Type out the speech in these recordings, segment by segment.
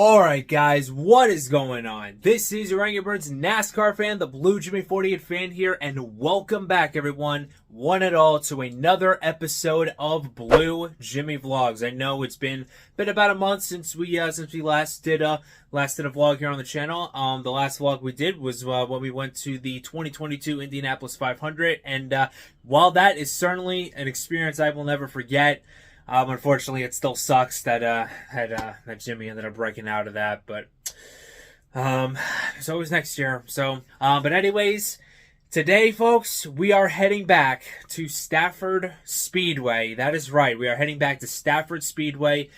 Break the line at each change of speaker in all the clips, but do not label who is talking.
Alright guys, what is going on? This is your Angry Birds NASCAR fan, the Blue Jimmy 48 fan here, and welcome back everyone, one and all, to another episode of Blue Jimmy Vlogs. I know it's been about a month since we last did a vlog here on the channel. The last vlog we did was when we went to the 2022 Indianapolis 500, and while that is certainly an experience I will never forget, unfortunately, it still sucks that that Jimmy ended up breaking out of that, but it's always next year. So, but anyways, today, folks, we are heading back to Stafford Speedway. That is right, we are heading back to Stafford Speedway.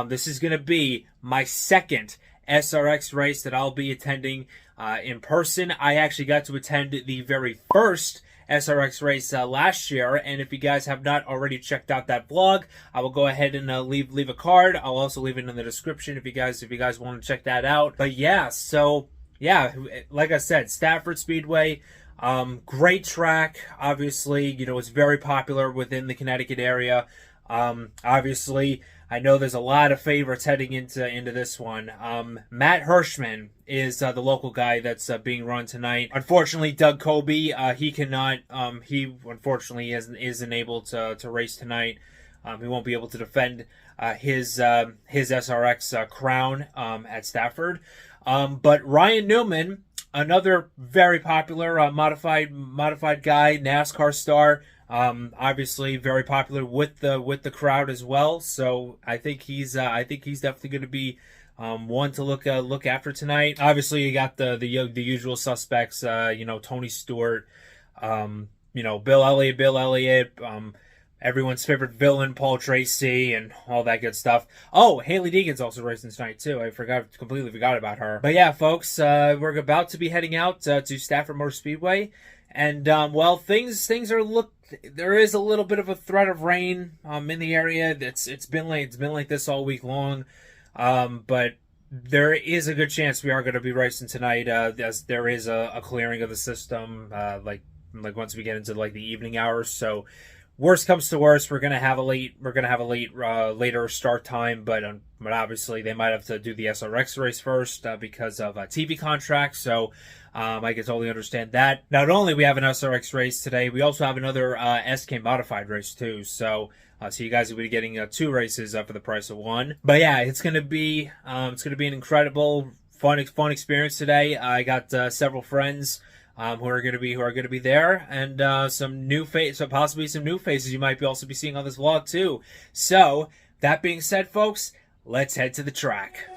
This is going to be my second SRX race that I'll be attending in person. I actually got to attend the very first SRX race last year, and if you guys have not already checked out that vlog, I will go ahead and leave a card. I'll also leave it in the description if you guys want to check that out. But yeah, so yeah, like I said, Stafford Speedway, great track. Obviously, you know, it's very popular within the Connecticut area. Obviously, I know there's a lot of favorites heading into this one. Matt Hirschman is the local guy that's being run tonight. Unfortunately, Doug Kobe, he cannot. He unfortunately isn't able to race tonight. He won't be able to defend his SRX crown at Stafford. But Ryan NEWMAN, another very popular modified guy, NASCAR star. Obviously very popular with the crowd as well. So I think he's definitely going to be one to look after tonight. Obviously, you got the usual suspects. You know, Tony Stewart. You know, Bill Elliott. Everyone's favorite villain, Paul Tracy, and all that good stuff. Oh, Haley Deegan's also racing tonight too. I completely forgot about her. But yeah, folks, we're about to be heading out to Stafford Motor Speedway, and well, things are there is a little bit of a threat of rain in the area. It's been like this all week long, but there is a good chance we are going to be racing tonight. As there is a clearing of the system, like once we get into like the evening hours. So worst comes to worst, we're gonna have a later start time, but obviously they might have to do the SRX race first because of TV contracts. So I can totally understand that. Not only we have an SRX race today, we also have another SK modified race too. So so you guys will be getting two races for the price of one. But yeah, it's gonna be an incredible fun experience today. I got several friends who are going to be there, and possibly some new faces you might also be seeing on this vlog too. So that being said, folks, let's head to the track.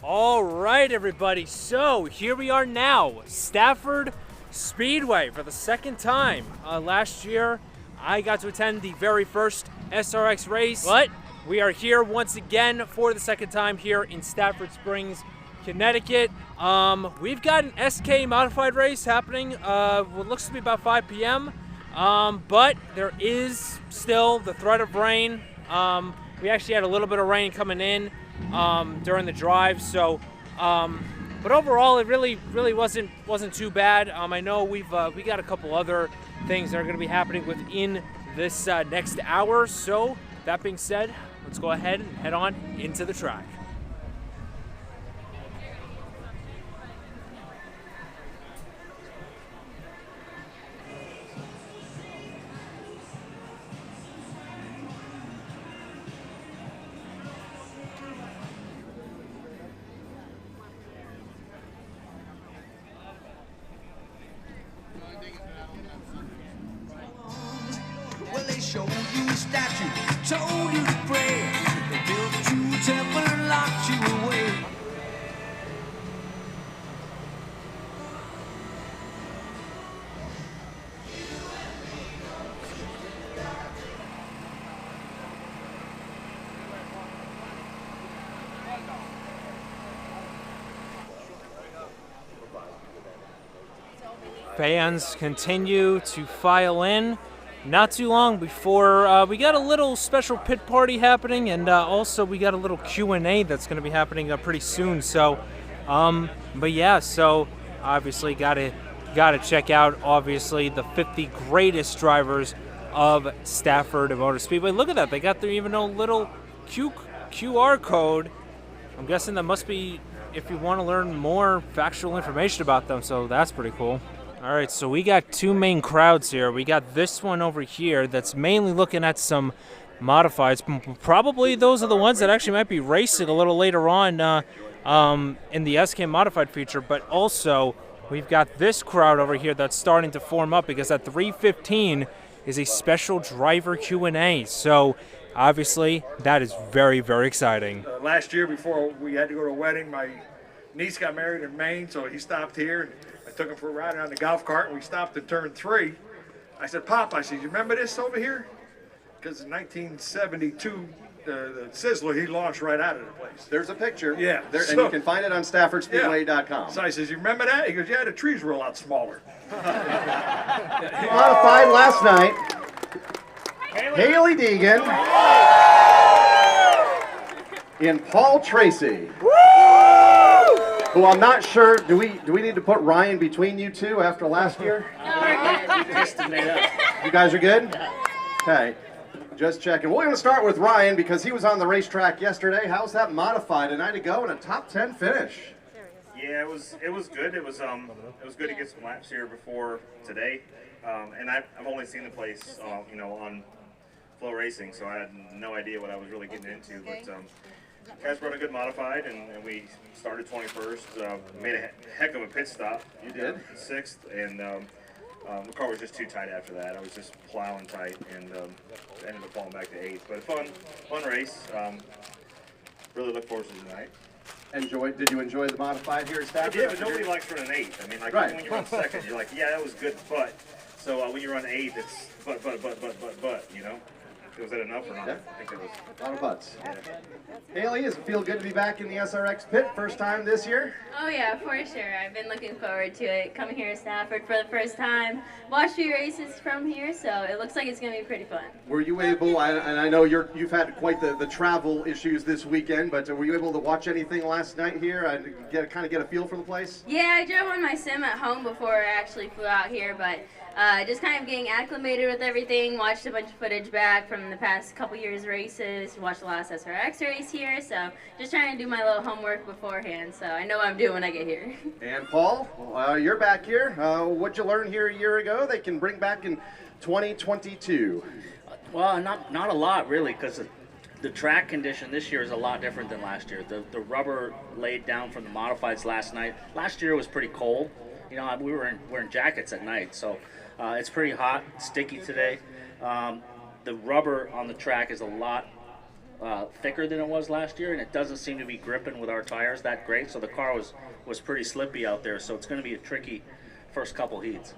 All right, everybody, so here we are now, Stafford Speedway for the second time. Last year, I got to attend the very first SRX race, but we are here once again for the second time here in Stafford Springs, Connecticut. We've got an SK modified race happening, what looks to be about 5 p.m., but there is still the threat of rain. We actually had a little bit of rain coming in during the drive, so but overall it really wasn't too bad. I know we got a couple other things that are going to be happening within this next hour. So that being said, let's go ahead and head on into the track.
told you to pray. They built you a temple and locked you away.
Fans continue to file in. Not too long before we got a little special pit party happening, and also we got a little Q&A that's going to be happening pretty soon. So, but yeah, so obviously gotta check out obviously the 50 greatest drivers of Stafford Motor Speedway. Look at that, they got their even a little QR code. I'm guessing that must be if you want to learn more factual information about them. So that's pretty cool. All right, so we got two main crowds here. We got this one over here that's mainly looking at some modifieds. Probably those are the ones that actually might be racing a little later on in the SK modified feature. But also, we've got this crowd over here that's starting to form up because at 3:15 is a special driver Q&A. So obviously, that is very, very exciting.
Last year, before we had to go to a wedding, my niece got married in Maine, so he stopped here. I took him for a ride on the golf cart, and we stopped at turn 3. I said, Pop, I said, you remember this over here? Because in 1972, the Sizzler, he launched right out of the place.
There's a picture.
Yeah.
There, and you can find it on StaffordSpeedway.com.
Yeah. So I says, you remember that? He goes, yeah, the trees were a lot smaller.
Modified last night. Haley Deegan and Paul Tracy. Who I'm not sure, do we need to put Ryan between you two after last year?
No, we're good.
You guys are good? Okay, just checking. We're going to start with Ryan because he was on the racetrack yesterday. How's that modified? A night ago and a top 10 finish.
Yeah, it was good. It was good to get some laps here before today. And I've only seen the place, on Flow Racing, so I had no idea what I was really getting into. But guys brought a good modified, and we started 21st. Made a heck of a pit stop.
You did?
6th, and the car was just too tight after that. I was just plowing tight, and ended up falling back to 8th. But fun race. Really look forward to tonight.
Did you enjoy the modified here at Stafford?
Yeah, but nobody likes running 8th. I mean, like
right.
When you run 2nd, you're like, yeah, that was good, but. So when you run 8th, it's but, you know? Was that enough or not?
Yeah.
I think it was.
A lot of butts.
Yeah.
Haley, does it feel good to be back in the SRX pit? First time this year?
Oh yeah, for sure. I've been looking forward to it. Coming here to Stafford for the first time. Watched 3 races from here, so it looks like it's going to be pretty fun.
Were you able, and I know you've had quite the travel issues this weekend, but were you able to watch anything last night here and kind of get a feel for the place?
Yeah, I drove on my sim at home before I actually flew out here, but just kind of getting acclimated with everything. Watched a bunch of footage back from the past couple years' races. Watched the last SRX race here, so just trying to do my little homework beforehand, so I know what I'm doing when I get here.
And Paul, you're back here. What'd you learn here a year ago they can bring back in 2022?
Well, not a lot really, because the track condition this year is a lot different than last year. The rubber laid down from the modifieds last night. Last year was pretty cold. You know, we were wearing jackets at night, so it's pretty hot, sticky today. The rubber on the track is a lot thicker than it was last year, and it doesn't seem to be gripping with our tires that great. So the car was pretty slippy out there. So it's going to be a tricky first couple heats.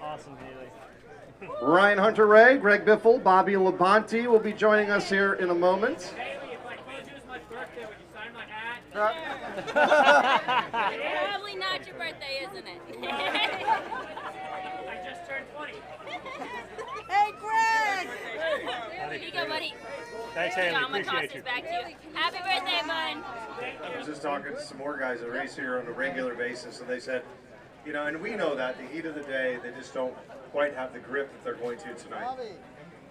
Awesome, Haley.
Ryan Hunter-Ray, Greg Biffle, Bobby Labonte will be joining us here in a moment.
Haley, if I told you it was my birthday, would you sign my hat?
Probably not your birthday, isn't it?
I just turned 20.
Hey, Greg! Here you go, buddy.
Thanks, Haley. Appreciate you.
Back to you. Happy birthday, bud.
I was just talking to some more guys that race here on a regular basis, and they said, you know, and we know that the heat of the day, they just don't quite have the grip that they're going to tonight.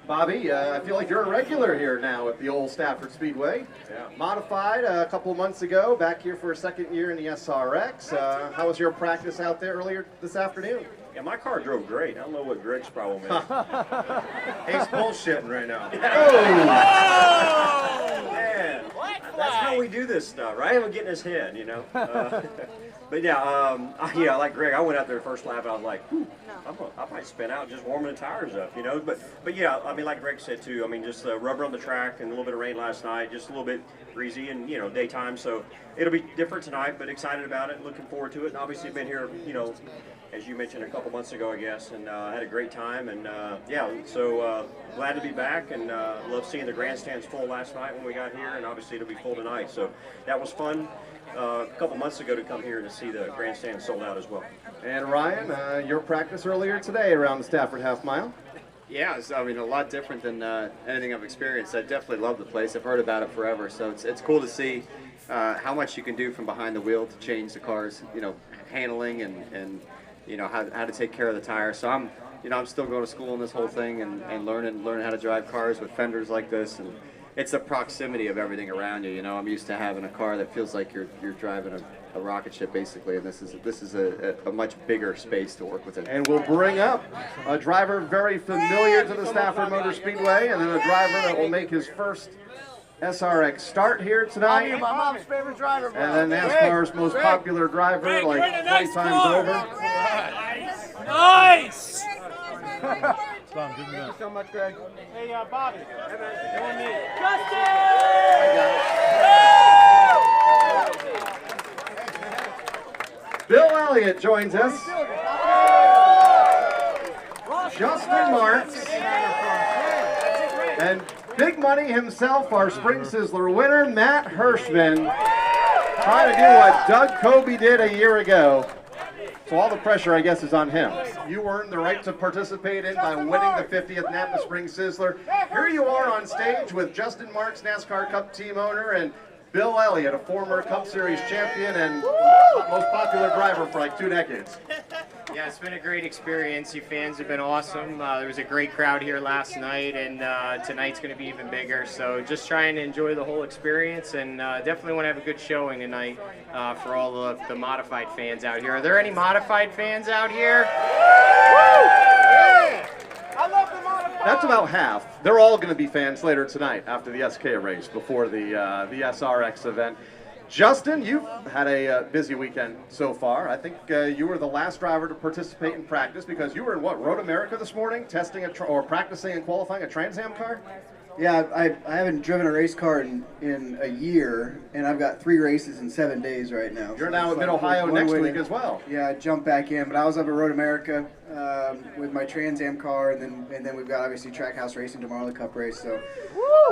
Bobby, I feel like you're a regular here now at the old Stafford Speedway.
Yeah.
Modified a couple of months ago, back here for a second year in the SRX. How was your practice out there earlier this afternoon?
Yeah, my car drove great. I don't know what Greg's problem is. He's bullshitting right now.
Oh!
Man.
That's how we do this stuff, right? I'm getting his head, you know. But yeah, yeah, like Greg, I went out there first lap and I was like, I might spin out just warming the tires up, you know. But yeah, I mean, like Greg said too, I mean, just rubber on the track and a little bit of rain last night, just a little bit breezy and, you know, daytime. So it'll be different tonight, but excited about it, looking forward to it. And obviously been here, you know, as you mentioned a couple months ago, I guess, and had a great time. And yeah, so glad to be back, and love seeing the grandstands full last night when we got here, and obviously it'll be full tonight. So that was fun. A couple months ago to come here to see the grandstand sold out as well.
And Ryan, your practice earlier today around the Stafford half mile?
Yeah, it's, I mean, a lot different than anything I've experienced. I definitely love the place. I've heard about it forever, so it's cool to see how much you can do from behind the wheel to change the car's, you know, handling and you know, how to take care of the tires. So I'm still going to school in this whole thing and learning how to drive cars with fenders like this, and it's the proximity of everything around you. You know, I'm used to having a car that feels like you're driving a rocket ship basically, and this is a much bigger space to work within.
And we'll bring up a driver very familiar to the Stafford Motor Speedway, and then a driver that will make his first SRX start here tonight.
I'm my mom's favorite driver, bro.
And then NASCAR's most popular driver, like 20 times over.
Nice!
Thank
you so much, Greg.
Hey, Bobby.
Bill Elliott joins us. Justin Marks. And Big Money himself, our Spring Sizzler winner, Matt Hirschman, trying to do what Doug Kobe did a year ago. So all the pressure, I guess, is on him. You earned the right to participate in by winning the 50th Napa Spring Sizzler. Here you are on stage with Justin Marks, NASCAR Cup team owner, and Bill Elliott, a former Cup Series champion and most popular driver for like 2 decades.
Yeah, it's been a great experience. You fans have been awesome. There was a great crowd here last night, and tonight's going to be even bigger. So just trying to enjoy the whole experience, and definitely want to have a good showing tonight for all the modified fans out here. Are there any modified fans out here?
Yeah. I love the modified.
That's about half. They're all going to be fans later tonight after the SK race before the SRX event. Justin, you've had a busy weekend so far. I think you were the last driver to participate in practice because you were in what, Road America this morning, testing or practicing and qualifying a Trans Am car?
Yeah, I haven't driven a race car in a year, and I've got 3 races in 7 days right now.
You're now at Mid-Ohio next week as well.
Yeah, I jumped back in, but I was up at Road America with my Trans Am car, and then we've got obviously Trackhouse Racing tomorrow, the Cup race. So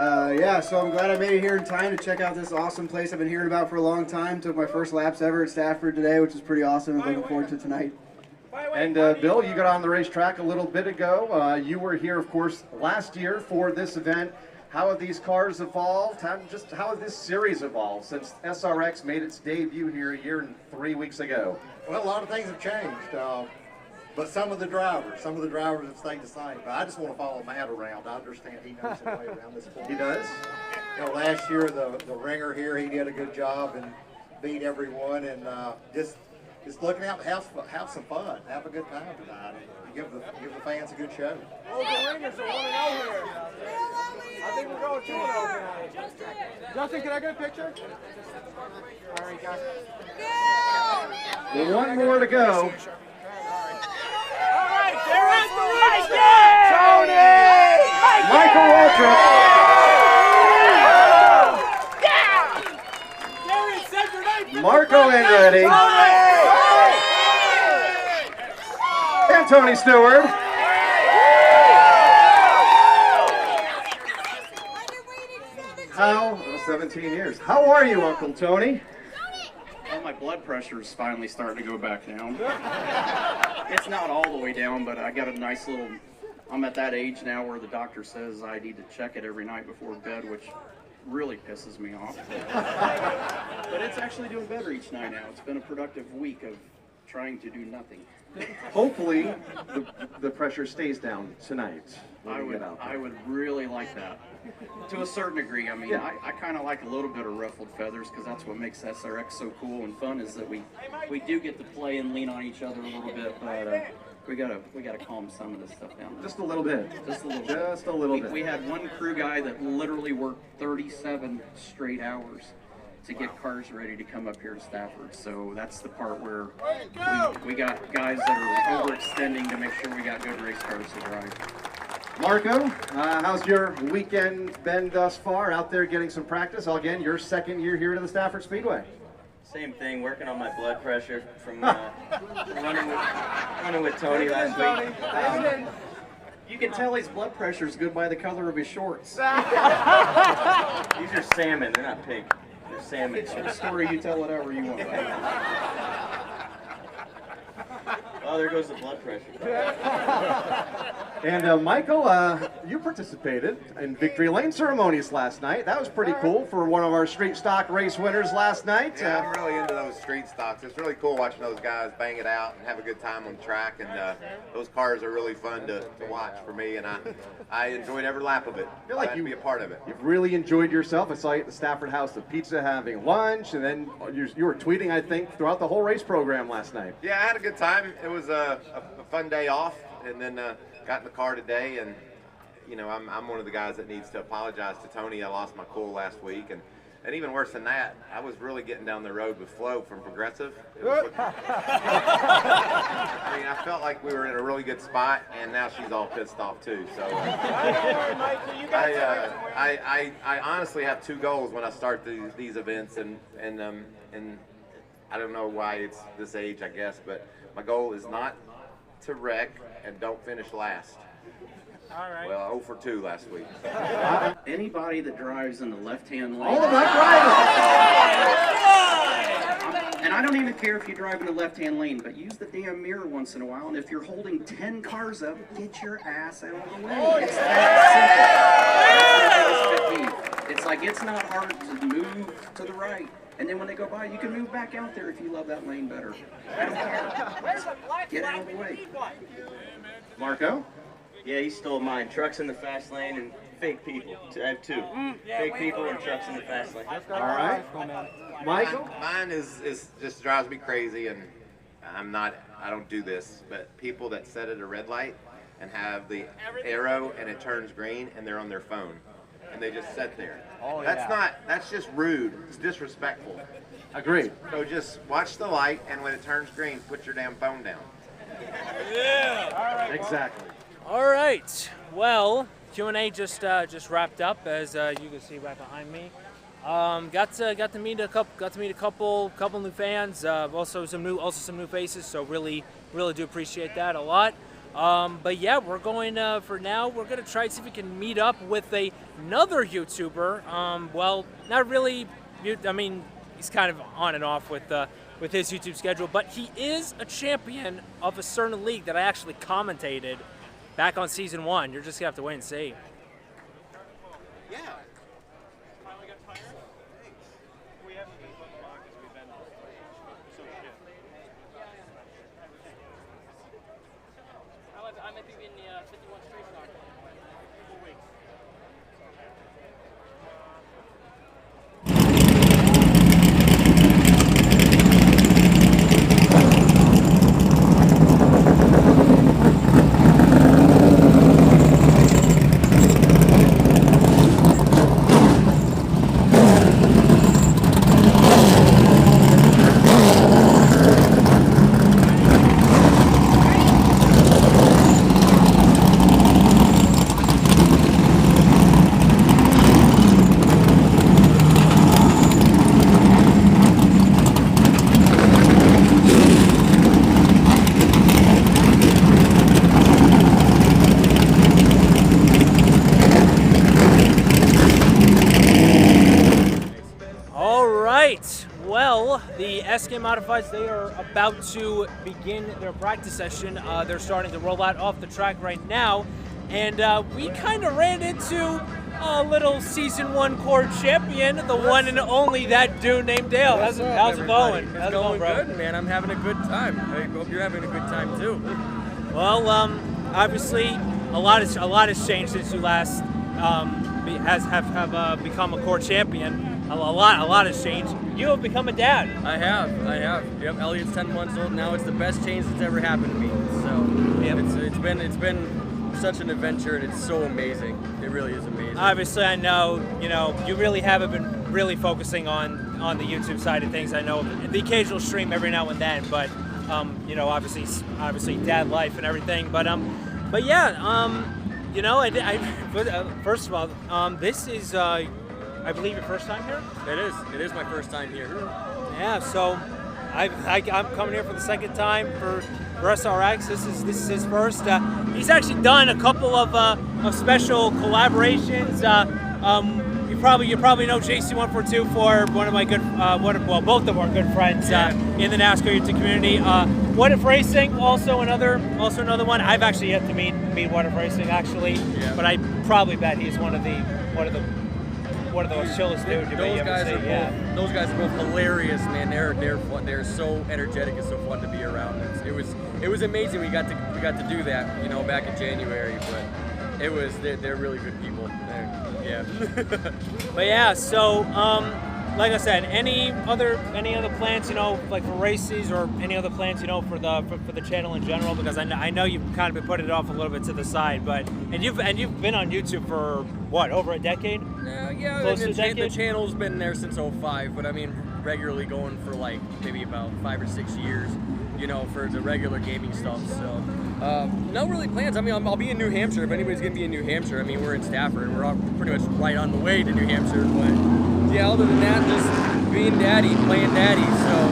yeah, so I'm glad I made it here in time to check out this awesome place I've been hearing about for a long time. Took my first laps ever at Stafford today, which is pretty awesome, and looking forward to tonight.
And Bill, you got on the racetrack a little bit ago. You were here, of course, last year for this event. How have these cars evolved? How has this series evolved since SRX made its debut here a year and 3 weeks ago?
Well, a lot of things have changed, but some of the drivers have stayed the same. But I just want to follow Matt around. I understand he knows his way around this place.
He does?
You know, last year the ringer here, he did a good job and beat everyone, and just looking out to have some fun, have a good time tonight, and give the fans a good show.
Oh, the ringers are 1-0 here. I think we're going 2-0 tonight. Justin, can I get a picture? All right, guys.
Well, 1 more to go.
All right, there is the lead. Tony!
Michael Waltrip. Marco Andretti. And Tony Stewart. How, 17 years. How are you, Uncle Tony?
Well, my blood pressure is finally starting to go back down. It's not all the way down, but I got a nice little, I'm at that age now where the doctor says I need to check it every night before bed, which really pisses me off. But it's actually doing better each night now. It's been a productive week of trying to do nothing.
Hopefully, the pressure stays down tonight.
I would really like that. To a certain degree, I mean,
Yeah.
I kind of like a little bit of ruffled feathers because that's what makes SRX so cool and fun is that we do get to play and lean on each other a little bit, but we gotta calm some of this stuff down.
Just a little bit.
Just a little
Just a little
bit.
bit.
We had one crew guy that literally worked 37 straight hours to get cars ready to come up here to Stafford. So that's the part where we got guys that are overextending to make sure we got good race cars to drive.
Marco, how's your weekend been thus far? Out there getting some practice. Again, your second year here to the Stafford Speedway.
Same thing, working on my blood pressure from running with Tony last week.
You can tell his blood pressure is good by the color of his shorts.
These are salmon, they're not pink. They're salmon.
It's your story, you tell whatever you want.
Oh, there goes the blood pressure.
And Michael, you participated in victory lane ceremonies last night. That was pretty cool for one of our street stock race winners last night.
Yeah, I'm really into those street stocks. It's really cool watching those guys bang it out and have a good time on the track. And those cars are really fun to watch for me. And I enjoyed every lap of it. I feel like you be a part of it.
You've really enjoyed yourself. I saw you at the Stafford House of Pizza having lunch, and then you were tweeting, I think, throughout the whole race program last night.
Yeah, I had a good time. It was a fun day off, and then got in the car today. And you know, I'm one of the guys that needs to apologize to Tony. I lost my cool last week, and even worse than that, I was really getting down the road with Flo from Progressive. I mean, I felt like we were in a really good spot, and now she's all pissed off too. So I honestly have two goals when I start these events, and I don't know why it's this age, I guess, but my goal is not to wreck and don't finish last.
All right.
Well, 0 for 2 last week.
Anybody that drives in the left-hand lane.
All of that
And I don't even care if you drive in the left-hand lane, but use the damn mirror once in a while. And if you're holding 10 cars up, get your ass out of the way. It's that simple. It's like it's not hard to move to the right. And then when they go by, you can move back out there if you love that lane better. I don't care. Get out of the way.
Marco?
Yeah, he stole mine. Trucks in the fast lane and fake people. I have two. Fake people and trucks in the fast lane.
All right. Michael?
Mine is just drives me crazy, and I don't do this, but people that set at a red light and have the arrow and it turns green and they're on their phone and they just sit there.
Oh,
That's just rude. It's disrespectful.
Agreed.
So just watch the light, and when it turns green, put your damn phone down.
Yeah.
Exactly.
All right. Well, Q&A just wrapped up, as you can see right behind me. Got to meet a couple new fans. Also some new faces. So really do appreciate that a lot. But yeah, we're going for now. We're gonna try to see if we can meet up with another YouTuber. Well, not really. I mean, he's kind of on and off with his YouTube schedule, but he is a champion of a certain league that I actually commentated back on season 1. You're just gonna have to wait and see.
Yeah.
I might be in the 51 straight car.
Well, the SK Modifieds, they are about to begin their practice session. They're starting to roll out off the track right now. And we kind of ran into a little season 1 core champion, the one and only that dude named Dale. How's it going?
It's
How's it
going
bro?
good, man. I'm having a good time. I hope you're having a good time too.
Well, obviously, a lot has changed since you last have become a core champion. A lot has changed. You have become a dad.
I have. Yep, Elliot's 10 months old now. It's the best change that's ever happened to me. So
yep.
it's been such an adventure, and it's so amazing. It really is amazing.
Obviously, I know you really haven't been really focusing on the YouTube side of things. I know the occasional stream every now and then, but obviously dad life and everything. But yeah, first of all, this is I believe your first time here.
It is my first time here.
Yeah, so I'm coming here for the second time for SRX. This is his first. He's actually done a couple of special collaborations. You probably know JC142 for one of my both of our good friends in the NASCAR YouTube community. What If Racing, also another one. I've actually yet to meet What If Racing actually, but I probably bet he's one of those chillest dudes you may ever see.
Those guys are both hilarious, man. They're fun. They're so energetic and so fun to be around. It was amazing. We got to do that, back in January. But they're really good people. Yeah.
But yeah, so like I said, any other plans, like for races or any other plans, for the channel in general? Because I know you've kind of been putting it off a little bit to the side, but you've been on YouTube for what, over a decade?
Yeah,
close to a decade?
The channel's been there since 05, but I mean regularly going for like maybe about 5 or 6 years, for the regular gaming stuff. So no really plans. I mean, I'll be in New Hampshire. If anybody's gonna be in New Hampshire, I mean, we're in Stafford. We're pretty much right on the way to New Hampshire, but yeah, other than that, just being daddy, playing daddy. So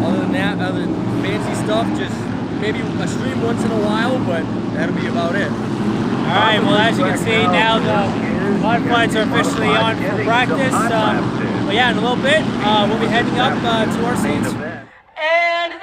other than that, other than fancy stuff, just maybe a stream once in a while, but that'll be about it.
All right, well, as you can see, now the modifieds are officially on for practice. But yeah, in a little bit, we'll be heading up to our seats.
And the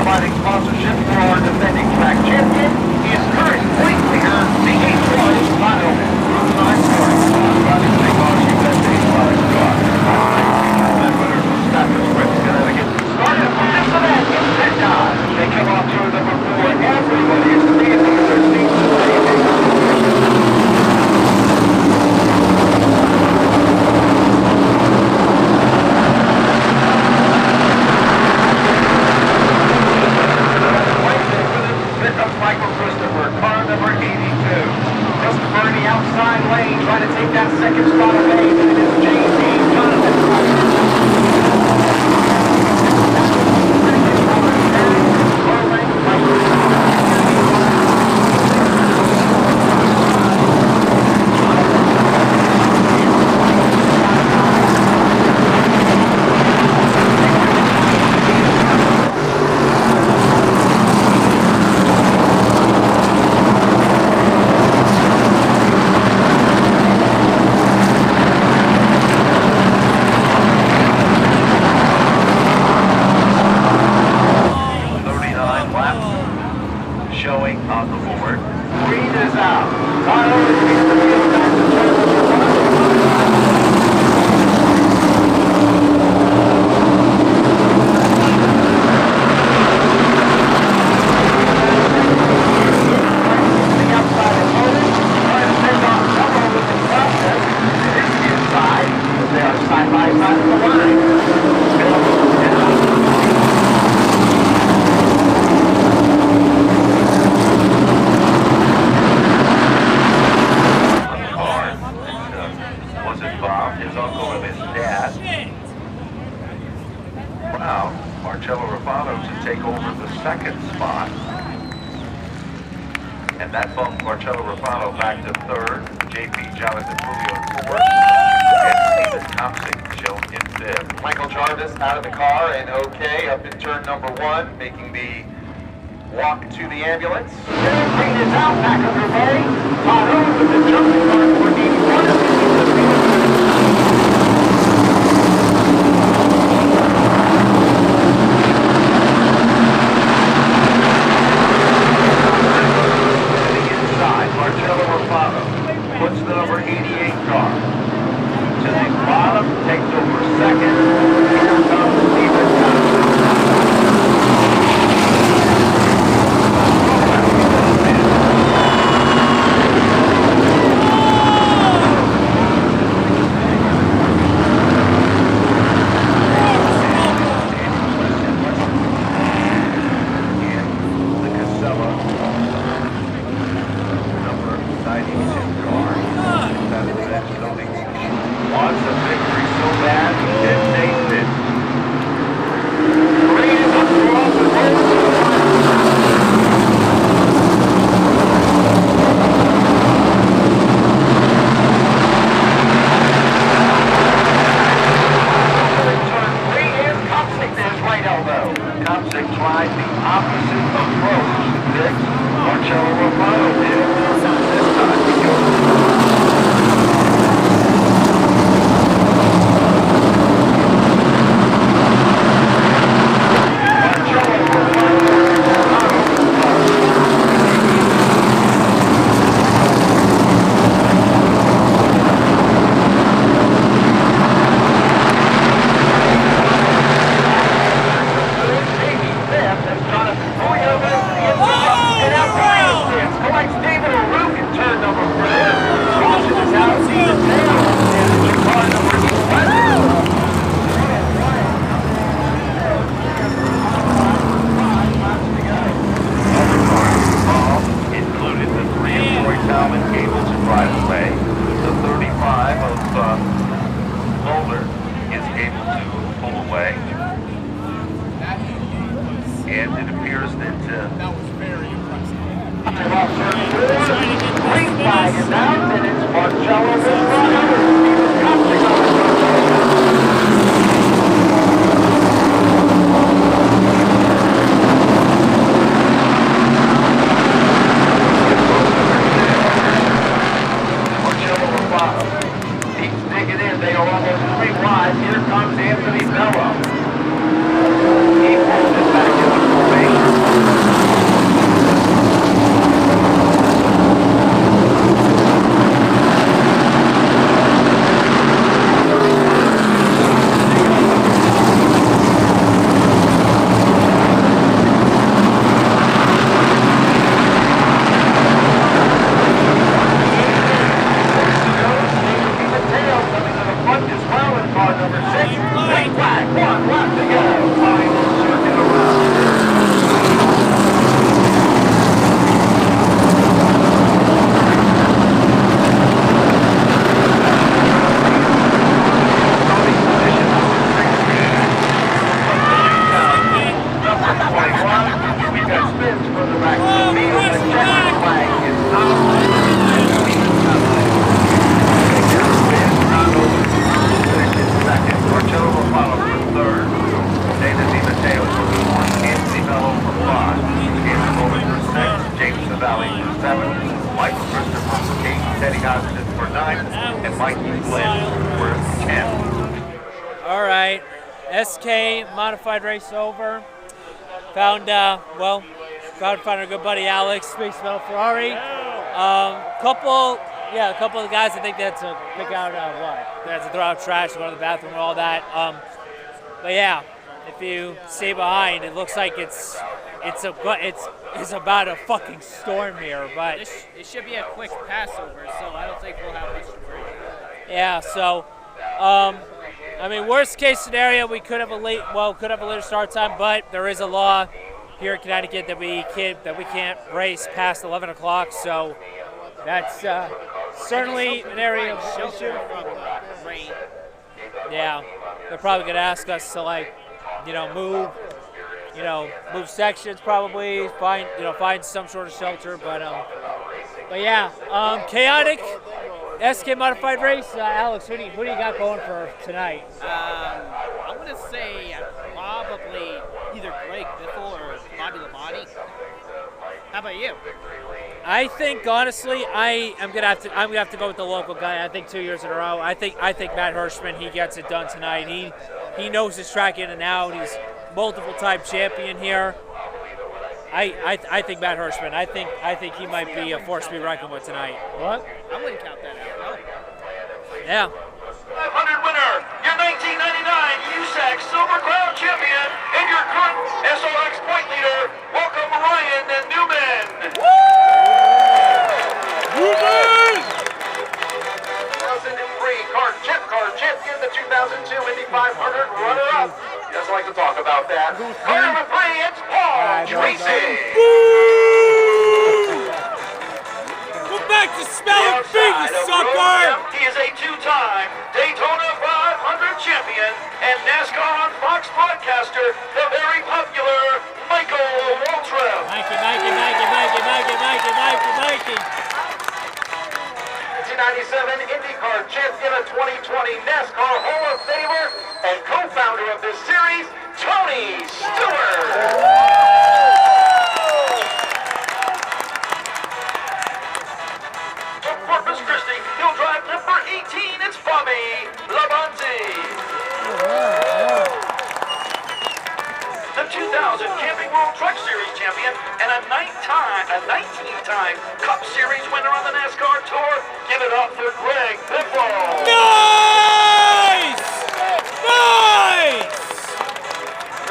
providing sponsorship for our defending track champion. He is current point leader, the H1 Lotto. Stafford Springs, Connecticut. Started from Cincinnati in pit dive. They come off to number 4. Everybody is standing in their seats today. Michael Christopher, car number 82. Christopher in the outside lane, trying to take that second spot away, but it is JP Jonathan. walk to the ambulance. Green is out, back underway. Otto with the jumping car for 81. Puts the number 88 car to the bottom, takes over second. Here comes Steven
Modified race over. Found our good buddy Alex, Space Metal Ferrari. A couple of the guys I think they had to pick out they had to throw out trash, go to the bathroom, and all that. But yeah, if you stay behind, it looks like it's about a fucking storm here. But
it should be a quick passover, so I don't think we'll have much to worry about.
Yeah, so. I mean, worst case scenario, we could have a later start time, but there is a law here in Connecticut that we can't race past 11 o'clock. So that's certainly an area of issue.
Rain.
Yeah, they're probably gonna ask us to move sections, probably find some sort of shelter. But yeah, chaotic. SK Modified Race, Alex, who do you got going for tonight?
I'm going to say probably either Greg Biffle or Bobby Labonte. How about you?
I think honestly, I'm gonna have to go with the local guy. I think 2 years in a row. I think Matt Hirschman, he gets it done tonight. He knows his track in and out. He's multiple-time champion here. I think Matt Hirschman. I think he might be a force to be reckoned with tonight. What?
I wouldn't count that out.
Yeah.
500 winner, your 1999 USAC Silver Crown champion, and your current SRX point leader. Welcome, Ryan and NEWMAN. NEWMAN! 2003 jet car champion, the 2002 Indy 500 runner-up. He doesn't like to talk about that. Car number 3, it's Paul Tracy.
Go back to smelling feet, you sucker!
He is a two-time Daytona 500 champion and NASCAR on Fox broadcaster, the very popular Michael Waltrip.
Mikey.
1997 IndyCar champion, a 2020 NASCAR Hall of Famer, and co-founder of this series, Tony Stewart. From Corpus Christi, he'll drive number 18, it's Bobby Labonte. The 2000 Camping World Truck Series champion and a 19-time Cup Series winner on the NASCAR Tour. Give it up for Greg Biffle.
Nice!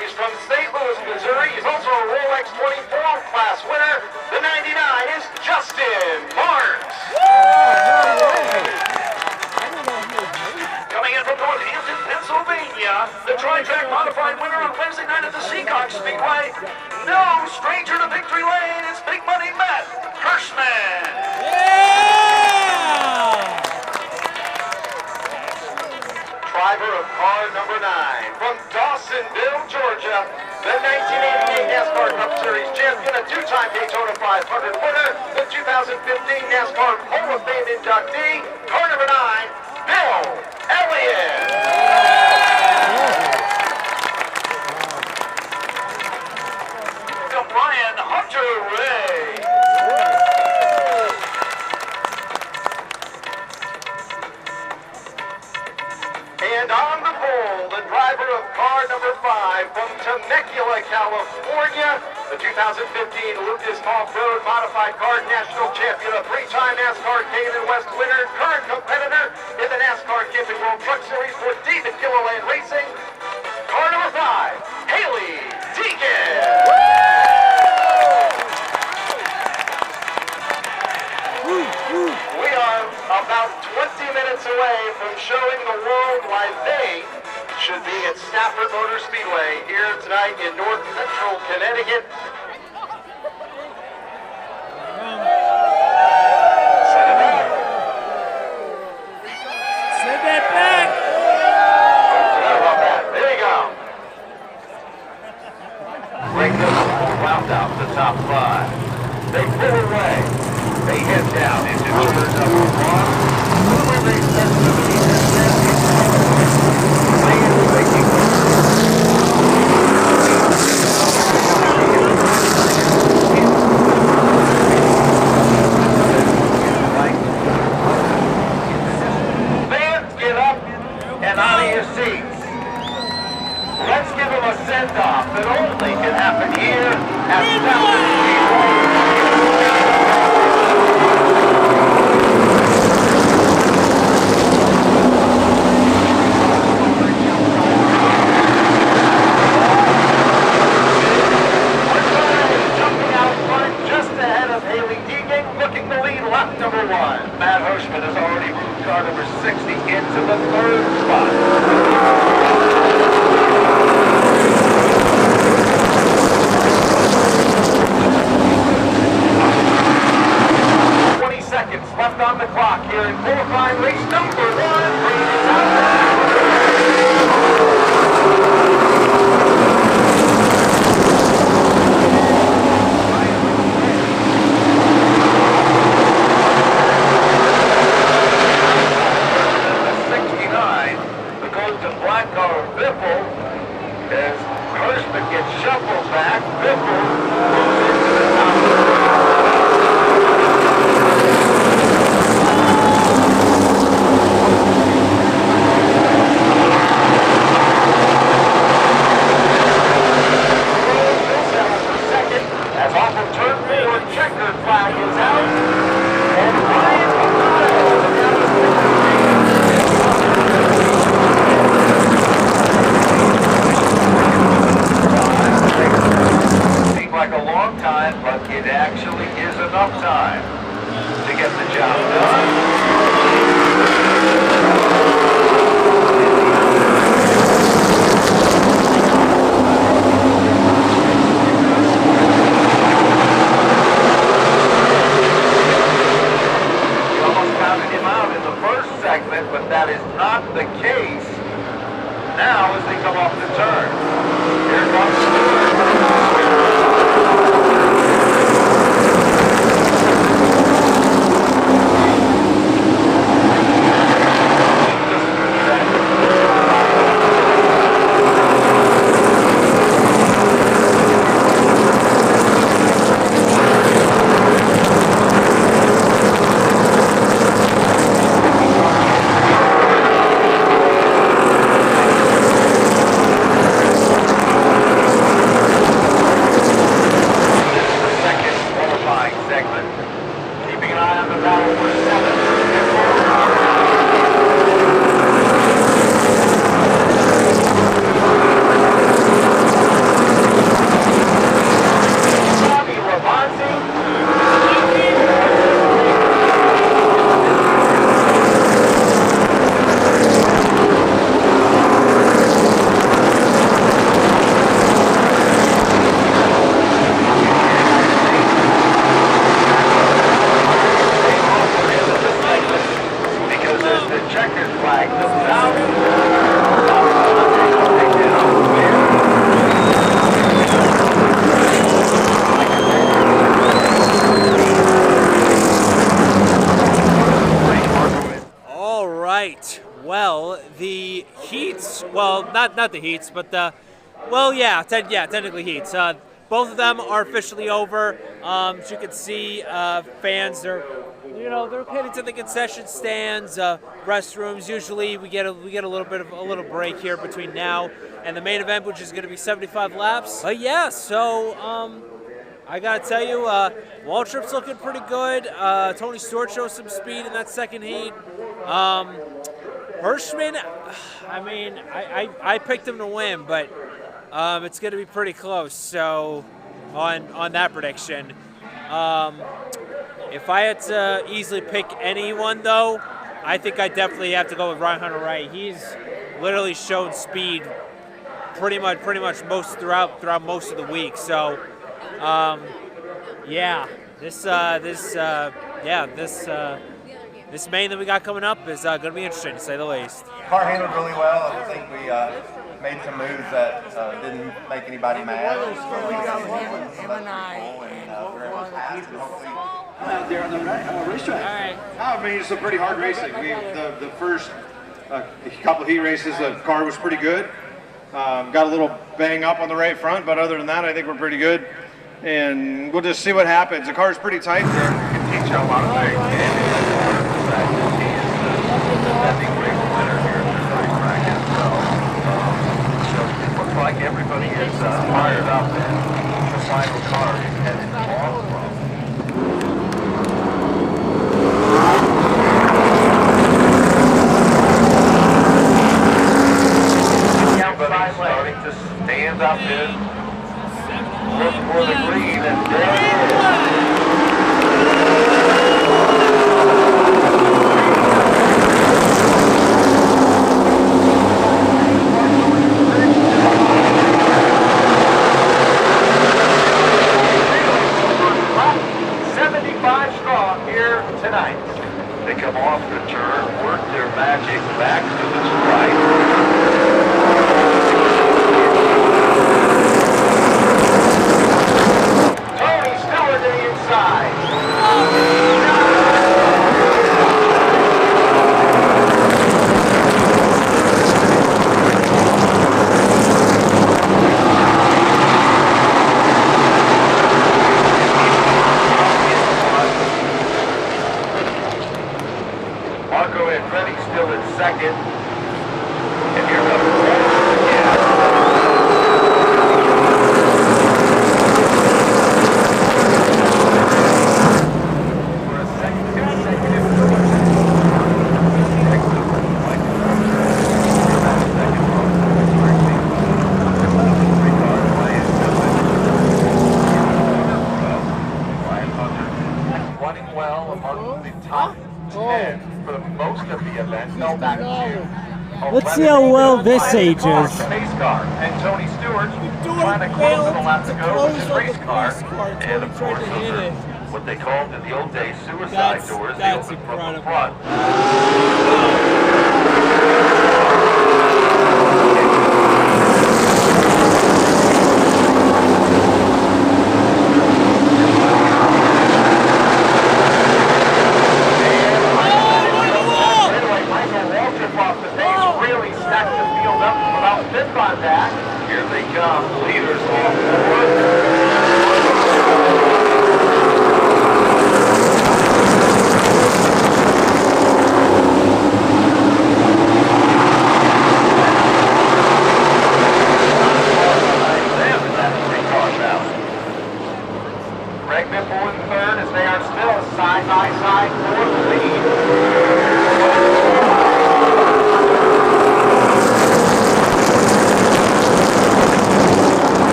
He's from St. Louis, Missouri. He's also a Rolex 24 class winner. The 99 is Justin Barnes. Coming in from Northampton, Pennsylvania, the Tri-Track Modified winner on Wednesday night at the Stafford Speedway. No stranger to victory lane, it's Big Money Matt Hirschman. Driver of car number 9 from Dawsonville, Georgia, the 1988 NASCAR Cup Series champion, a two-time Daytona 500 winner, the 2015 NASCAR Hall of Fame inductee, car number 9, Bill Elliott. Brian Hunter Ray. And on the pole, the driver of car number 5 from Temecula, California, the 2015 Lucas Off-Road Modified Car National Champion, a 3-time NASCAR Canyon West winner, current competitor in the NASCAR Camping World Truck Series for David Gilliland Racing. Car number 5, Haley Deegan. We are about 20 minutes away from showing the world why they should be at Stafford Motor Speedway here tonight in North Central Connecticut.
Send that back!
Forgot about that. There you go. Break this round out the top 5. They pull away. They head down into turn number 1. Fans, get up and out of your seats. Let's give them a send-off that only can happen here at Stafford Speedway. Number 1, Matt Hirschman has already moved car number 60 into the 3rd spot. 20 seconds left on the clock here in qualifying race number 1. Black car Biffle, as Hirschman gets shuffled back, Biffle moves into the top. now as they come off the turn. Here comes Stewart.
Well, the Heats, well, not the Heats, but the, well, yeah, technically Heats. Both of them are officially over. As you can see, fans are, they're heading to the concession stands, restrooms. Usually we get a little break here between now and the main event, which is going to be 75 laps. But yeah, so I gotta tell you, Waltrip's looking pretty good. Tony Stewart shows some speed in that second heat. Hirschman, I mean, I picked him to win, but it's going to be pretty close. So on that prediction, if I had to easily pick anyone, though, I think I definitely have to go with Ryan Hunter-Wright. He's literally shown speed pretty much throughout most of the week. So yeah, this main that we got coming up is going to be interesting, to say the least.
Car handled really well. I think we made some moves that didn't make anybody mad.
Out there on the racetrack.
All right. I mean, it's a pretty hard racing. The first couple heat races, the car was pretty good. Got a little bang up on the right front, but other than that, I think we're pretty good. And we'll just see what happens. The car's pretty tight there.
Can teach a lot of things. So it looks like everybody is fired up, and the final car is headed off from. Everybody's starting to stand up and look for the green, and there it is. Tonight. They come off the turn, work their magic back to the stripe. Tony Stewart to the inside. Second, and here comes for a second consecutive running well among the top 10 for most of the event. Fell back to
let's see how well this ages.
Pace car and Tony Stewart trying to close in the lap to go with his race car, and of course those are what they called in the old days suicide doors. They open from the front. fifth on that. Here they come. Leaders off board. Side by side for the lead.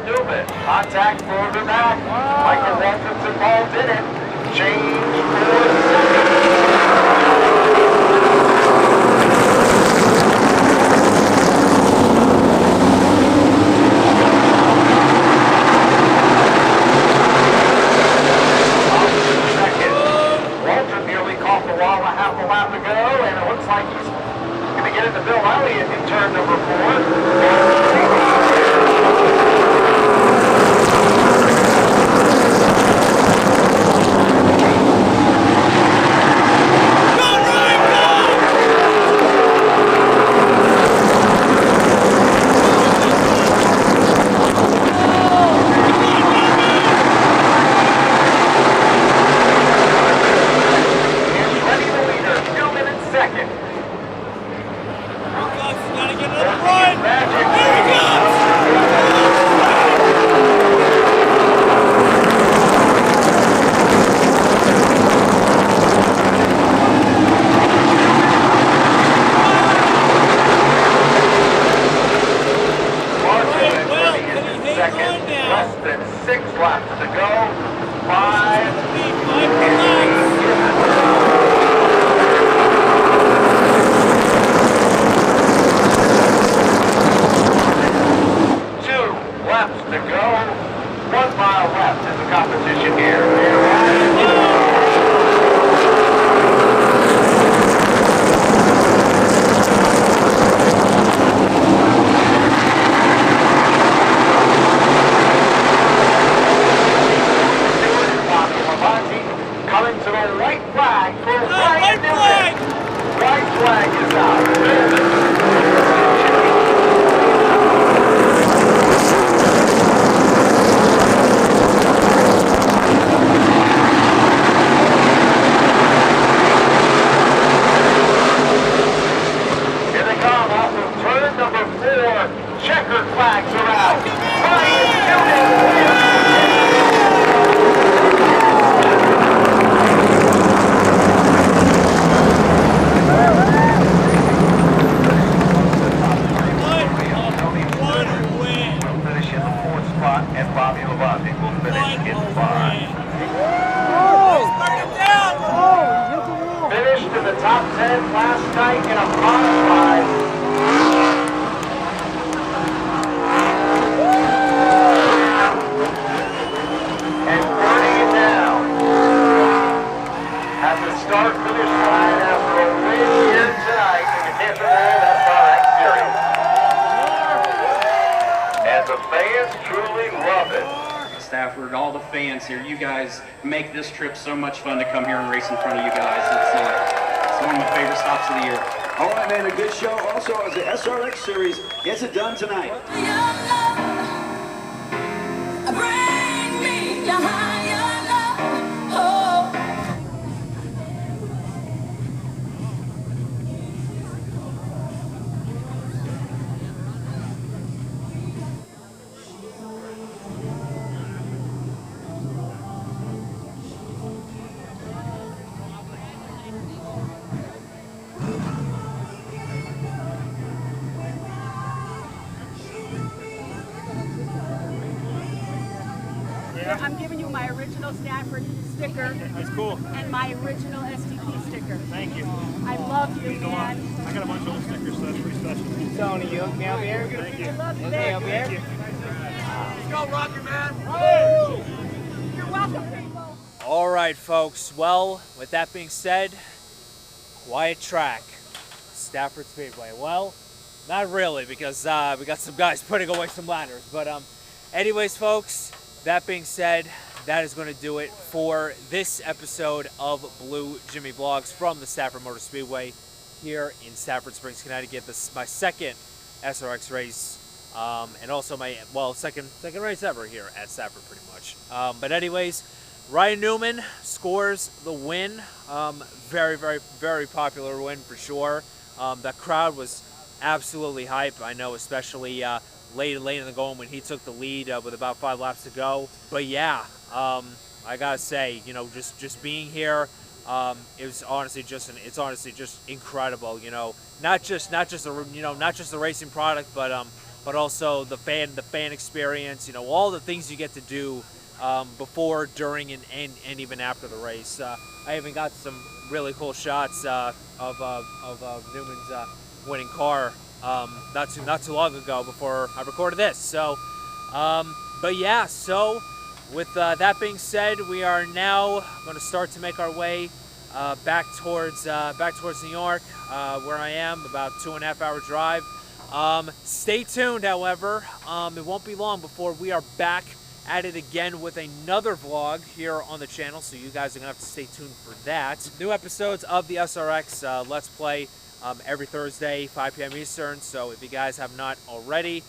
NEWMAN. Contact further back. Michael Walton's involved in it. Change for tonight in a modified. And burning it down at the start-finish line after a win here tonight in the Camping World SRX Series. And the fans truly love it.
Stafford, all the fans here, you guys make this trip so much fun to come here and race in front of you guys. It's one of my favorite stops of the year.
All right, man, a good show. Also, as the SRX Series gets it done tonight.
I'm giving you my original Stafford sticker.
That's cool.
And my original STP sticker.
Thank you.
I love you, man.
I got a bunch of old stickers, so that's pretty special.
Tony, you hook me up here?
Thank you.
I love you,
Thank
man.
you.
Let's go, Rocky, man.
You're welcome, people.
All right, folks. Well, with that being said, quiet track, Stafford Speedway. Well, not really, because we got some guys putting away some ladders. But anyways, folks, that being said, that is going to do it for this episode of Blue Jimmy Vlogs from the Stafford Motor Speedway here in Stafford Springs, Connecticut. This is my second SRX race, and also my, well, second race ever here at Stafford, pretty much. But anyways, Ryan Newman scores the win. Very, very, very popular win for sure. The crowd was absolutely hype. I know, especially late in the going when he took the lead with about 5 laps to go. But yeah, I gotta say, you know, just being here, it was honestly just incredible. You know, not just the racing product, but also the fan experience. You know, all the things you get to do before, during, and even after the race. I even got some really cool shots of Newman's winning car not too long ago before I recorded this. So, but yeah. So, with that being said, we are now going to start to make our way back towards New York, where I am, about 2.5 hour drive. Stay tuned, however. It won't be long before we are back at it again with another vlog here on the channel, so you guys are gonna have to stay tuned for that. New episodes of the SRX Let's Play every Thursday, 5 p.m. Eastern. So if you guys have not already,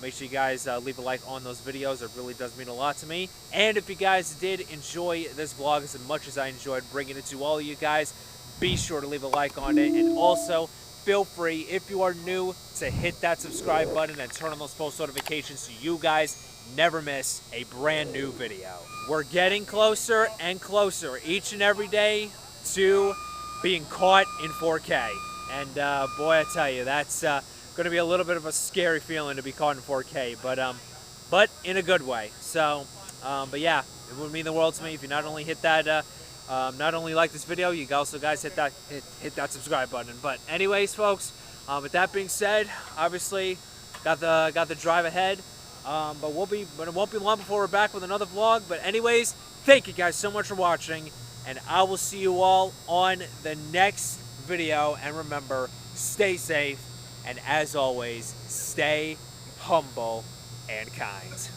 make sure you guys leave a like on those videos. It really does mean a lot to me. And if you guys did enjoy this vlog as much as I enjoyed bringing it to all of you guys, be sure to leave a like on it. And also, feel free, if you are new, to hit that subscribe button and turn on those post notifications so you guys never miss a brand new video. We're getting closer and closer each and every day to being caught in 4K. And boy, I tell you, that's going to be a little bit of a scary feeling to be caught in 4K, but in a good way. So, but yeah, it would mean the world to me if you not only hit that, not only like this video, you also guys hit that subscribe button. But anyways, folks, with that being said, obviously got the drive ahead. But it won't be long before we're back with another vlog. But anyways, thank you guys so much for watching, and I will see you all on the next video. And remember, stay safe, and as always, stay humble and kind.